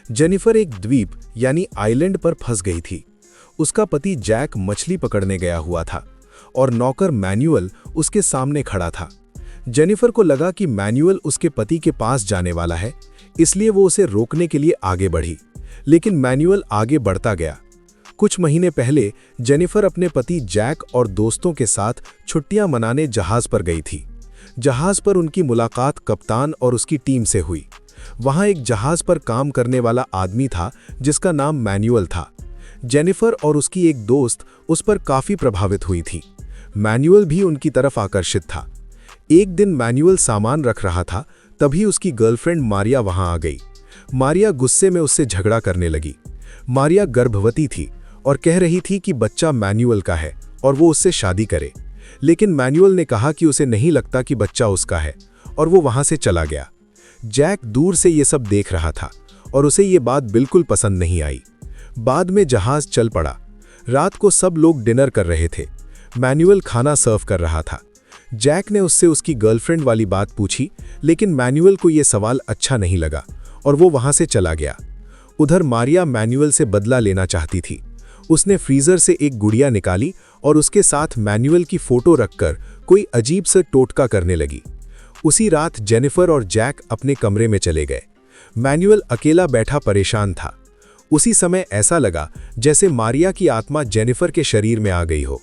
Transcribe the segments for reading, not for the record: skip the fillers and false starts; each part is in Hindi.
जेनिफर एक द्वीप यानी आइलैंड पर फंस गई थी। उसका पति जैक मछली पकड़ने गया हुआ था और नौकर मैनुअल उसके सामने खड़ा था। जेनिफर को लगा कि मैनुअल उसके पति के पास जाने वाला है, इसलिए वो उसे रोकने के लिए आगे बढ़ी, लेकिन मैनुअल आगे बढ़ता गया। कुछ महीने पहले जेनिफर अपने पति जैक और दोस्तों के साथ छुट्टियां मनाने जहाज पर गई थी। जहाज पर उनकी मुलाकात कप्तान और उसकी टीम से हुई। वहां एक जहाज पर काम करने वाला आदमी था जिसका नाम मैनुअल था। जेनिफर और उसकी एक दोस्त उस पर काफी प्रभावित हुई थी। मैनुअल भी उनकी तरफ आकर्षित था। एक दिन मैनुअल सामान रख रहा था, तभी उसकी गर्लफ्रेंड मारिया वहां आ गई। मारिया गुस्से में उससे झगड़ा करने लगी। मारिया गर्भवती थी और कह रही थी कि बच्चा मैनुअल का है और वो उससे शादी करे, लेकिन मैनुअल ने कहा कि उसे नहीं लगता कि बच्चा उसका है और वो वहां से चला गया। जैक दूर से ये सब देख रहा था और उसे ये बात बिल्कुल पसंद नहीं आई। बाद में जहाज चल पड़ा। रात को सब लोग डिनर कर रहे थे। मैनुअल खाना सर्व कर रहा था। जैक ने उससे उसकी गर्लफ्रेंड वाली बात पूछी, लेकिन मैनुअल को यह सवाल अच्छा नहीं लगा और वो वहां से चला गया। उधर मारिया मैनुअल से बदला लेना चाहती थी। उसने फ्रीजर से एक गुड़िया निकाली और उसके साथ मैनुअल की फोटो रखकर कोई अजीब सा टोटका करने लगी। उसी रात जेनिफर और जैक अपने कमरे में चले गए। मैनुअल अकेला बैठा परेशान था। उसी समय ऐसा लगा जैसे मारिया की आत्मा जेनिफर के शरीर में आ गई हो।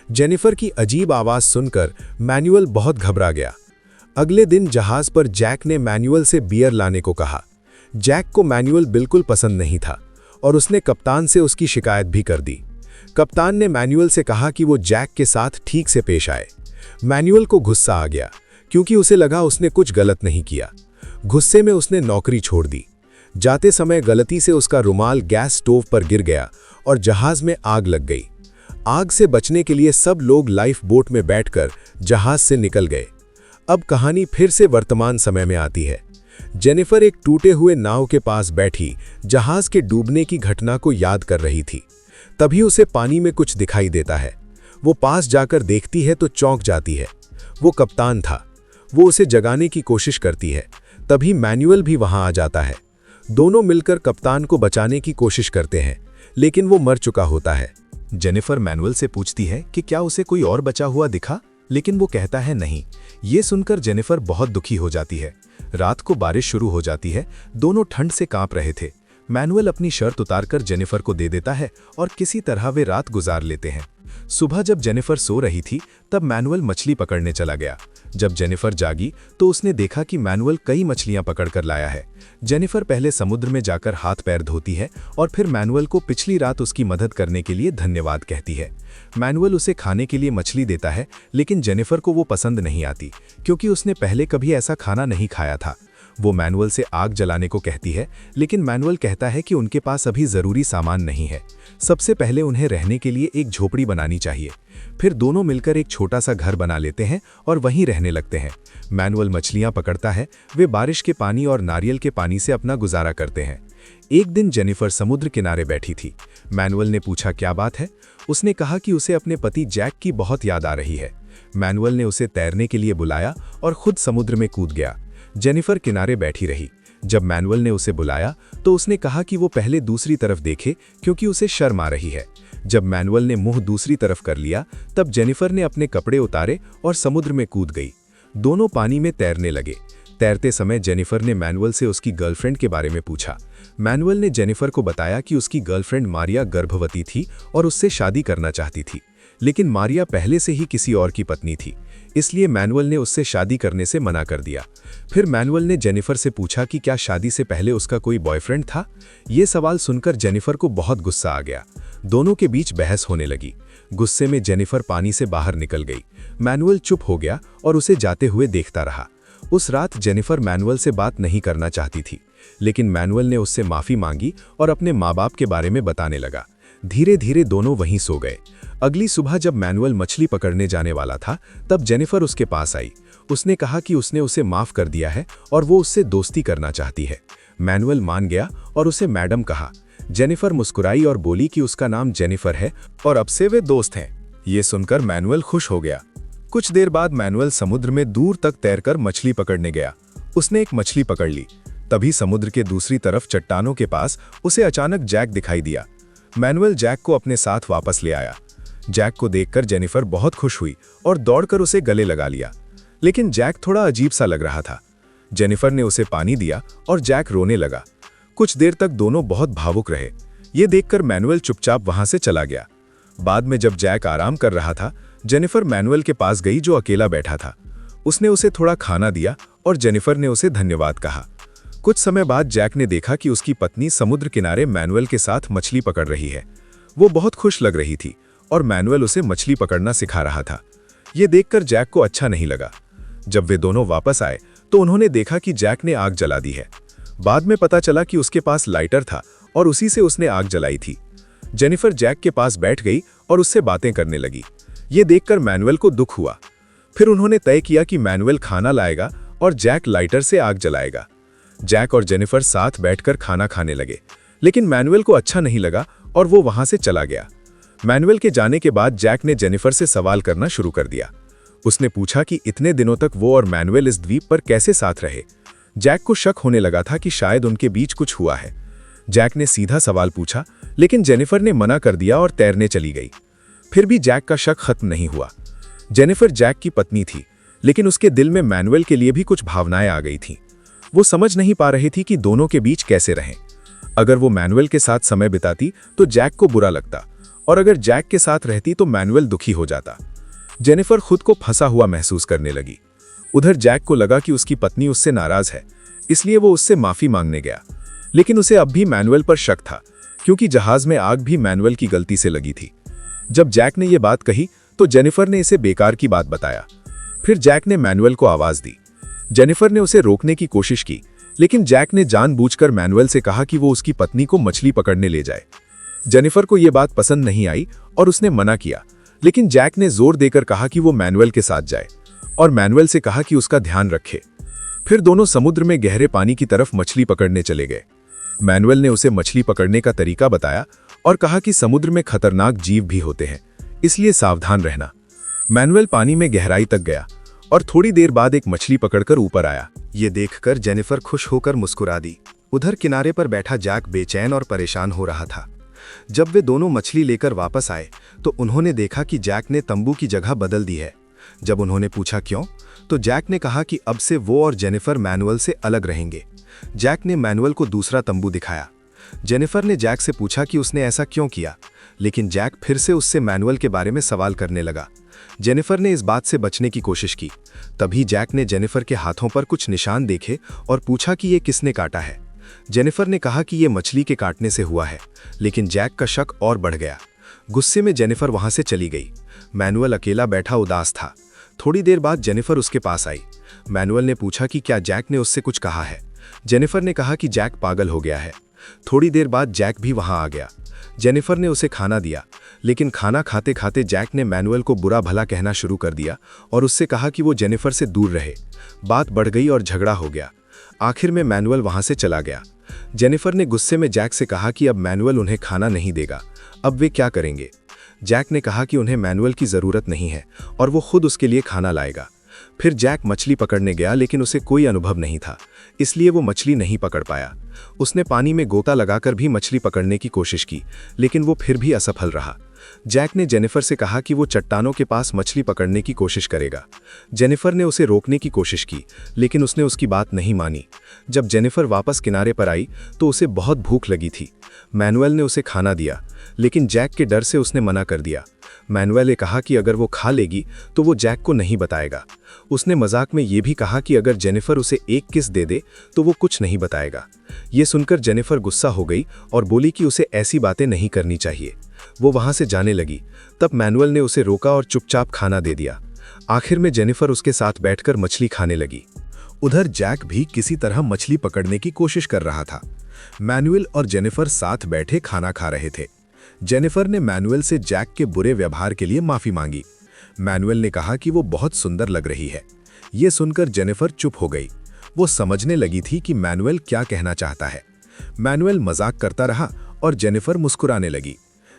जेनिफर की अजीब आवाज सुनकर मैनुअल बहुत घबरा गया। अगले दिन जहाज पर जैक ने मैनुअल से बियर लाने को कहा। जैक को मैनुअल बिल्कुल पसंद नहीं था और उसने कप्तान से उसकी शिकायत भी कर दी। कप्तान ने मैनुअल से कहा कि वो जैक के साथ ठीक से पेश आए। मैनुअल को गुस्सा आ गया क्योंकि उसे लगा उसने कुछ गलत नहीं किया। गुस्से में उसने नौकरी छोड़ दी। जाते समय गलती से उसका रुमाल गैस स्टोव पर गिर गया और जहाज में आग लग गई। आग से बचने के लिए सब लोग लाइफ बोट में बैठकर जहाज से निकल गए। अब कहानी फिर से वर्तमान समय में आती है। जेनिफर एक टूटे हुए नाव के पास बैठी जहाज के डूबने की घटना को याद कर रही थी। तभी उसे पानी में कुछ दिखाई देता है। वो पास जाकर देखती है तो चौंक जाती है। वो कप्तान था। वो उसे जगाने की कोशिश करती है। तभी मैनुअल भी वहां आ जाता है। दोनों मिलकर कप्तान को बचाने की कोशिश करते हैं, लेकिन वो मर चुका होता है। जेनिफर मैनुअल से पूछती है कि क्या उसे कोई और बचा हुआ दिखा, लेकिन वो कहता है नहीं। ये सुनकर जेनिफर बहुत दुखी हो जाती है। रात को बारिश शुरू हो जाती है। दोनों ठंड से कांप रहे थे। मैनुअल अपनी शर्ट उतारकर जेनिफर को दे देता है और किसी तरह वे रात गुजार लेते हैं। सुबह जब जेनिफर सो रही थी तब मैनुअल मछली पकड़ने चला गया। जब जेनिफर जागी तो उसने देखा कि मैनुअल कई मछलियां पकड़कर लाया है। जेनिफर पहले समुद्र में जाकर हाथ पैर धोती है और फिर मैनुअल को पिछली रात उसकी मदद करने के लिए धन्यवाद कहती है। मैनुअल उसे खाने के लिए मछली देता है, लेकिन जेनिफर को वो पसंद नहीं आती क्योंकि उसने पहले कभी ऐसा खाना नहीं खाया था। वो मैनुअल से आग जलाने को कहती है, लेकिन मैनुअल कहता है कि उनके पास अभी जरूरी सामान नहीं है। सबसे पहले उन्हें रहने के लिए एक झोपड़ी बनानी चाहिए। फिर दोनों मिलकर एक छोटा सा घर बना लेते हैं और वहीं रहने लगते हैं। मैनुअल मछलियां पकड़ता है। वे बारिश के पानी और नारियल के पानी से अपना गुजारा करते हैं। एक दिन जेनिफर समुद्र किनारे बैठी थी। मैनुअल ने पूछा क्या बात है। उसने कहा कि उसे अपने पति जैक की बहुत याद आ रही है। मैनुअल ने उसे तैरने के लिए बुलाया और खुद समुद्र में कूद गया। जेनिफर किनारे बैठी रही। जब मैनुअल ने उसे बुलाया तो उसने कहा कि वो पहले दूसरी तरफ देखे क्योंकि उसे शर्म आ रही है। जब मैनुअल ने मुंह दूसरी तरफ कर लिया तब जेनिफर ने अपने कपड़े उतारे और समुद्र में कूद गई। दोनों पानी में तैरने लगे। तैरते समय जेनिफर ने मैनुअल से उसकी गर्लफ्रेंड के बारे में पूछा। मैनुअल ने जेनिफर को बताया कि उसकी गर्लफ्रेंड मारिया गर्भवती थी और उससे शादी करना चाहती थी, लेकिन मारिया पहले से ही किसी और की पत्नी थी, इसलिए मैनुअल ने उससे शादी करने से मना कर दिया। फिर मैनुअल ने जेनिफर से पूछा कि क्या शादी से पहले उसका कोई बॉयफ्रेंड था। ये सवाल सुनकर जेनिफर को बहुत गुस्सा आ गया। दोनों के बीच बहस होने लगी। गुस्से में जेनिफर पानी से बाहर निकल गई। मैनुअल चुप हो गया और उसे जाते हुए देखता रहा। उस रात जेनिफर मैनुअल से बात नहीं करना चाहती थी, लेकिन मैनुअल ने उससे माफी मांगी और अपने माँ बाप के बारे में बताने लगा। धीरे धीरे दोनों वहीं सो गए। अगली सुबह जब मैनुअल मछली पकड़ने जाने वाला था तब जेनिफर उसके पास आई। उसने कहा कि उसने उसे माफ कर दिया है और वो उससे दोस्ती करना चाहती है। मैनुअल मान गया और उसे मैडम कहा। जेनिफर मुस्कुराई और बोली कि उसका नाम जेनिफर है और अब से वे दोस्त हैं। ये सुनकर मैनुअल खुश हो गया। कुछ देर बाद मैनुअल समुद्र में दूर तक तैरकर मछली पकड़ने गया। उसने एक मछली पकड़ ली। तभी समुद्र के दूसरी तरफ चट्टानों के पास उसे अचानक जैक दिखाई दिया। मैनुअल जैक को अपने साथ वापस ले आया। जैक को देखकर जेनिफर बहुत खुश हुई और दौड़कर उसे गले लगा लिया। लेकिन जैक थोड़ा अजीब सा लग रहा था। जेनिफर ने उसे पानी दिया और जैक रोने लगा। कुछ देर तक दोनों बहुत भावुक रहे। ये देखकर मैनुअल चुपचाप वहां से चला गया। बाद में जब जैक आराम कर रहा था, जेनिफर मैनुअल के पास गई जो अकेला बैठा था। उसने उसे थोड़ा खाना दिया और जेनिफर ने उसे धन्यवाद कहा। कुछ समय बाद जैक ने देखा कि उसकी पत्नी समुद्र किनारे मैनुअल के साथ मछली पकड़ रही है। वो बहुत खुश लग रही थी और मैनुअल उसे मछली पकड़ना सिखा रहा था। ये देखकर जैक को अच्छा नहीं लगा। जब वे दोनों वापस आए तो उन्होंने देखा कि जैक ने आग जला दी है। बाद में पता चला कि उसके पास लाइटर था और उसी से उसने आग जलाई थी। जेनिफर जैक के पास बैठ गई और उससे बातें करने लगी। ये देखकर मैनुअल को दुख हुआ। फिर उन्होंने तय किया कि मैनुअल खाना लाएगा और जैक लाइटर से आग जलाएगा। जैक और जेनिफर साथ बैठकर खाना खाने लगे, लेकिन मैनुअल को अच्छा नहीं लगा और वो वहां से चला गया। मैनुअल के जाने के बाद जैक ने जेनिफर से सवाल करना शुरू कर दिया। उसने पूछा कि इतने दिनों तक वो और मैनुअल इस द्वीप पर कैसे साथ रहे। जैक को शक होने लगा था कि शायद उनके बीच कुछ हुआ है। जैक ने सीधा सवाल पूछा, लेकिन जेनिफर ने मना कर दिया और तैरने चली गई। फिर भी जैक का शक खत्म नहीं हुआ। जेनिफर जैक की पत्नी थी, लेकिन उसके दिल में मैनुअल के लिए भी कुछ भावनाएं आ गई थीं। वो समझ नहीं पा रही थी कि दोनों के बीच कैसे रहें। अगर वो मैनुअल के साथ समय बिताती तो जैक को बुरा लगता, और अगर जैक के साथ रहती तो मैनुअल दुखी हो जाता। जेनिफर खुद को फंसा हुआ महसूस करने लगी। उधर जैक को लगा कि उसकी पत्नी उससे नाराज है, इसलिए वो उससे माफी मांगने गया। लेकिन उसे अब भी मैनुअल पर शक था, क्योंकि जहाज में आग भी मैनुअल की गलती से लगी थी। जब जैक ने यह बात कही तो जेनिफर ने इसे बेकार की बात बताया। फिर जैक ने मैनुअल को आवाज दी। जेनिफर ने उसे रोकने की कोशिश की, लेकिन जैक ने जानबूझकर मैनुअल से कहा कि वो उसकी पत्नी को मछली पकड़ने ले जाए। जेनिफर को यह बात पसंद नहीं आई और उसने मना किया, लेकिन जैक ने जोर देकर कहा कि वो मैनुअल के साथ जाए और मैनुअल से कहा कि उसका ध्यान रखे। फिर दोनों समुद्र में गहरे पानी की तरफ मछली पकड़ने चले गए। मैनुअल ने उसे मछली पकड़ने का तरीका बताया और कहा कि समुद्र में खतरनाक जीव भी होते हैं, इसलिए सावधान रहना। मैनुअल पानी में गहराई तक गया और थोड़ी देर बाद एक मछली पकड़कर ऊपर आया। ये देखकर जेनिफर खुश होकर मुस्कुरा दी। उधर किनारे पर बैठा जैक बेचैन और परेशान हो रहा था। जब वे दोनों मछली लेकर वापस आए तो उन्होंने देखा कि जैक ने तंबू की जगह बदल दी है। जब उन्होंने पूछा क्यों, तो जैक ने कहा कि अब से वो और जेनिफर मैनुअल से अलग रहेंगे। जैक ने मैनुअल को दूसरा तंबू दिखाया। जेनिफर ने जैक से पूछा कि उसने ऐसा क्यों किया, लेकिन जैक फिर से उससे मैनुअल के बारे में सवाल करने लगा। जेनिफर ने इस बात से बचने की कोशिश की। तभी जैक ने जेनिफर के हाथों पर कुछ निशान देखे और पूछा कि ये किसने काटा है। जेनिफर ने कहा कि ये मछली के काटने से हुआ है, लेकिन जैक का शक और बढ़ गया। गुस्से में जेनिफर वहां से चली गई। मैनुअल अकेला बैठा उदास था। थोड़ी देर बाद जेनिफर उसके पास आई। मैनुअल ने पूछा कि क्या जैक ने उससे कुछ कहा है। जेनिफर ने कहा कि जैक पागल हो गया है। थोड़ी देर बाद जैक भी वहां आ गया। जेनिफर ने उसे खाना दिया, लेकिन खाना खाते खाते जैक ने मैनुअल को बुरा भला कहना शुरू कर दिया और उससे कहा कि वो जेनिफर से दूर रहे। बात बढ़ गई और झगड़ा हो गया। आखिर में मैनुअल वहां से चला गया। जेनिफर ने गुस्से में जैक से कहा कि अब मैनुअल उन्हें खाना नहीं देगा। अब वे क्या करेंगे। जैक ने कहा कि उन्हें मैनुअल की ज़रूरत नहीं है और वो खुद उसके लिए खाना लाएगा। फिर जैक मछली पकड़ने गया, लेकिन उसे कोई अनुभव नहीं था, इसलिए वो मछली नहीं पकड़ पाया। उसने पानी में गोता लगाकर भी मछली पकड़ने की कोशिश की, लेकिन वो फिर भी असफल रहा। जैक ने जेनिफर से कहा कि वो चट्टानों के पास मछली पकड़ने की कोशिश करेगा। जेनिफर ने उसे रोकने की कोशिश की, लेकिन उसने उसकी बात नहीं मानी। जब जेनिफर वापस किनारे पर आई तो उसे बहुत भूख लगी थी। मैनुअल ने उसे खाना दिया, लेकिन जैक के डर से उसने मना कर दिया। मैनुअल ने कहा कि अगर वो खा लेगी तो वो जैक को नहीं बताएगा। उसने मजाक में ये भी कहा कि अगर जेनिफर उसे एक किस दे दे तो वो कुछ नहीं बताएगा। ये सुनकर जेनिफर गुस्सा हो गई और बोली कि उसे ऐसी बातें नहीं करनी चाहिए। वो वहां से जाने लगी। तब मैनुअल ने उसे रोका और चुपचाप खाना दे दिया। आखिर में जेनिफर उसके साथ बैठकर मछली खाने लगी। उधर जैक भी किसी तरह मछली पकड़ने की कोशिश कर रहा था। मैनुअल और जेनिफर साथ बैठे खाना खा रहे थे। जेनिफर ने मैनुअल से जैक के बुरे व्यवहार के लिए माफी मांगी। मैनुअल ने कहा कि वो बहुत सुंदर लग रही है। ये सुनकर जेनिफर चुप हो गई। वो समझने लगी थी कि मैनुअल क्या कहना चाहता है। मैनुअल मजाक करता रहा और जेनिफर मुस्कुराने लगी।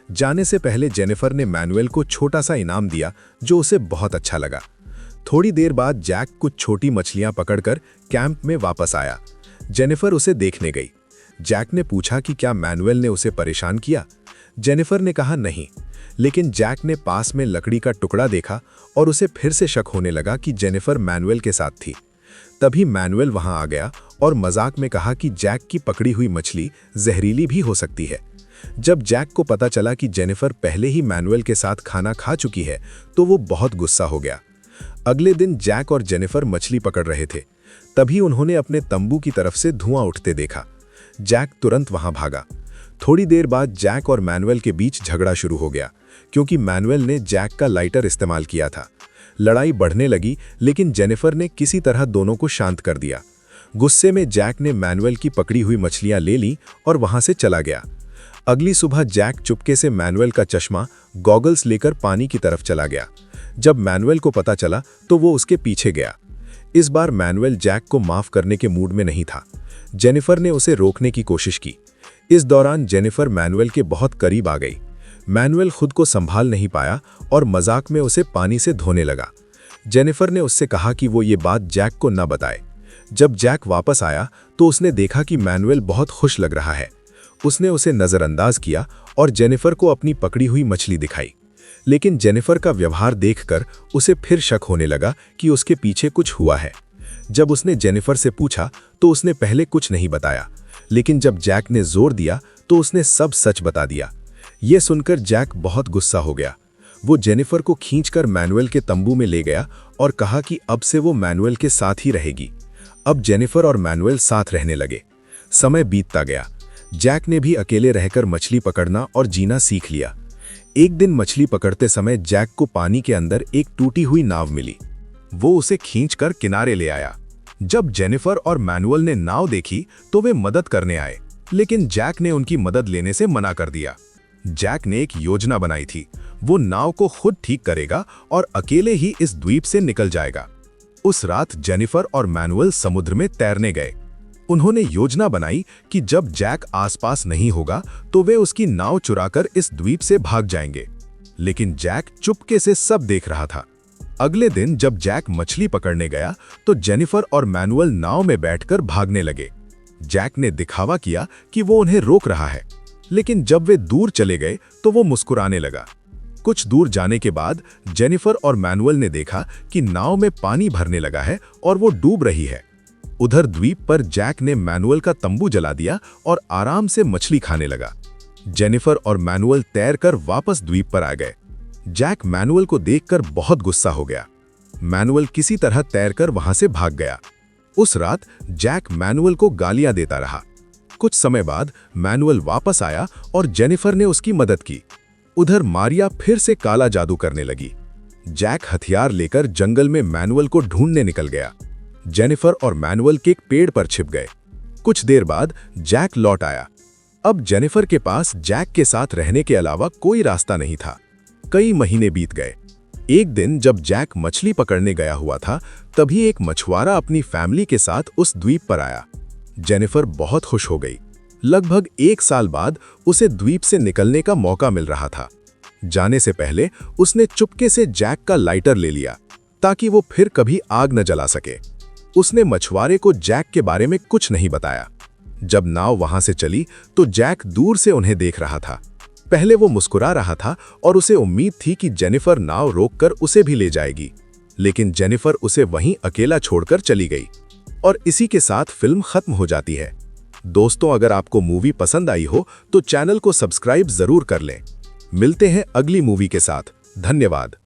जाने से पहले जेनिफर ने मैनुअल को छोटा सा इनाम दिया, जो उसे बहुत अच्छा लगा। थोड़ी देर बाद जैक कुछ छोटी मछलियां पकड़कर कैंप में वापस आया। जेनिफर उसे देखने गई। जैक ने पूछा कि क्या मैनुअल ने उसे परेशान किया। जेनिफर ने कहा नहीं, लेकिन जैक ने पास में लकड़ी का टुकड़ा देखा और उसे फिर से शक होने लगा कि जेनिफर मैनुअल के साथ थी। तभी मैनुअल वहां आ गया और मजाक में कहा कि जैक की पकड़ी हुई मछली जहरीली भी हो सकती है। जब जैक को पता चला कि जेनिफर पहले ही मैनुअल के साथ खाना खा चुकी है तो वो बहुत गुस्सा हो गया। अगले दिन जैक और जेनिफर मछली पकड़ रहे थे। तभी उन्होंने अपने तंबू की तरफ से धुआं उठते देखा। जैक तुरंत वहां भागा। थोड़ी देर बाद जैक और मैनुअल के बीच झगड़ा शुरू हो गया, क्योंकि मैनुअल ने जैक का लाइटर इस्तेमाल किया था। लड़ाई बढ़ने लगी, लेकिन जेनिफर ने किसी तरह दोनों को शांत कर दिया। गुस्से में जैक ने मैनुअल की पकड़ी हुई मछलियां ले लीं और वहां से चला गया। अगली सुबह जैक चुपके से मैनुअल का चश्मा, गॉगल्स लेकर पानी की तरफ चला गया। जब मैनुअल को पता चला तो वो उसके पीछे गया। इस बार मैनुअल जैक को माफ करने के मूड में नहीं था। जेनिफर ने उसे रोकने की कोशिश की। इस दौरान जेनिफर मैनुअल के बहुत करीब आ गई। मैनुअल खुद को संभाल नहीं पाया और मजाक में उसे पानी से धोने लगा। जेनिफर ने उससे कहा कि वो ये बात जैक को न बताए। जब जैक वापस आया तो उसने देखा कि मैनुअल बहुत खुश लग रहा है। उसने उसे नजरअंदाज किया और जेनिफर को अपनी पकड़ी हुई मछली दिखाई। लेकिन जेनिफर का व्यवहार देखकर उसे फिर शक होने लगा कि उसके पीछे कुछ हुआ है। जब उसने जेनिफर से पूछा तो उसने पहले कुछ नहीं बताया, लेकिन जब जैक ने जोर दिया तो उसने सब सच बता दिया। ये सुनकर जैक बहुत गुस्सा हो गया। वो जेनिफर को खींचकर मैनुअल के तंबू में ले गया और कहा कि अब से वो मैनुअल के साथ ही रहेगी। अब जेनिफर और मैनुअल साथ रहने लगे। समय बीतता गया। जैक ने भी अकेले रहकर मछली पकड़ना और जीना सीख लिया। एक दिन मछली पकड़ते समय जैक को पानी के अंदर एक टूटी हुई नाव मिली। वो उसे खींचकर किनारे ले आया। जब जेनिफर और मैनुअल ने नाव देखी तो वे मदद करने आए, लेकिन जैक ने उनकी मदद लेने से मना कर दिया। जैक ने एक योजना बनाई थी। वो नाव को खुद ठीक करेगा और अकेले ही इस द्वीप से निकल जाएगा। उस रात जेनिफर और मैनुअल समुद्र में तैरने गए। उन्होंने योजना बनाई कि जब जैक आसपास नहीं होगा तो वे उसकी नाव चुराकर इस द्वीप से भाग जाएंगे। लेकिन जैक चुपके से सब देख रहा था। अगले दिन जब जैक मछली पकड़ने गया तो जेनिफर और मैनुअल नाव में बैठकर भागने लगे। जैक ने दिखावा किया कि वो उन्हें रोक रहा है, लेकिन जब वे दूर चले गए तो वो मुस्कुराने लगा। कुछ दूर जाने के बाद जेनिफर और मैनुअल ने देखा कि नाव में पानी भरने लगा है और वो डूब रही है। उधर द्वीप पर जैक ने मैनुअल का तंबू जला दिया और आराम से मछली खाने लगा। जेनिफर और मैनुअल तैरकर वापस द्वीप पर आ गए। जैक मैनुअल को देखकर बहुत गुस्सा हो गया। मैनुअल किसी तरह तैरकर वहां से भाग गया। उस रात जैक मैनुअल को गालियां देता रहा। कुछ समय बाद मैनुअल वापस आया और जेनिफर ने उसकी मदद की। उधर मारिया फिर से काला जादू करने लगी। जैक हथियार लेकर जंगल में मैनुअल को ढूंढने निकल गया। जेनिफर और मैनुअल के एक पेड़ पर छिप गए। कुछ देर बाद जैक लौट आया। अब जेनिफर के पास जैक के साथ रहने के अलावा कोई रास्ता नहीं था। कई महीने बीत गए। एक दिन जब जैक मछली पकड़ने गया हुआ था, तभी एक मछुआरा अपनी फैमिली के साथ उस द्वीप पर आया। जेनिफर बहुत खुश हो गई। लगभग 1 साल बाद उसे द्वीप से निकलने का मौका मिल रहा था। जाने से पहले उसने चुपके से जैक का लाइटर ले लिया, ताकि वो फिर कभी आग न जला सके। उसने मछुआरे को जैक के बारे में कुछ नहीं बताया। जब नाव वहां से चली तो जैक दूर से उन्हें देख रहा था। पहले वो मुस्कुरा रहा था और उसे उम्मीद थी कि जेनिफर नाव रोककर उसे भी ले जाएगी, लेकिन जेनिफर उसे वहीं अकेला छोड़कर चली गई। और इसी के साथ फिल्म खत्म हो जाती है। दोस्तों, अगर आपको मूवी पसंद आई हो तो चैनल को सब्सक्राइब जरूर कर लें। मिलते हैं अगली मूवी के साथ। धन्यवाद।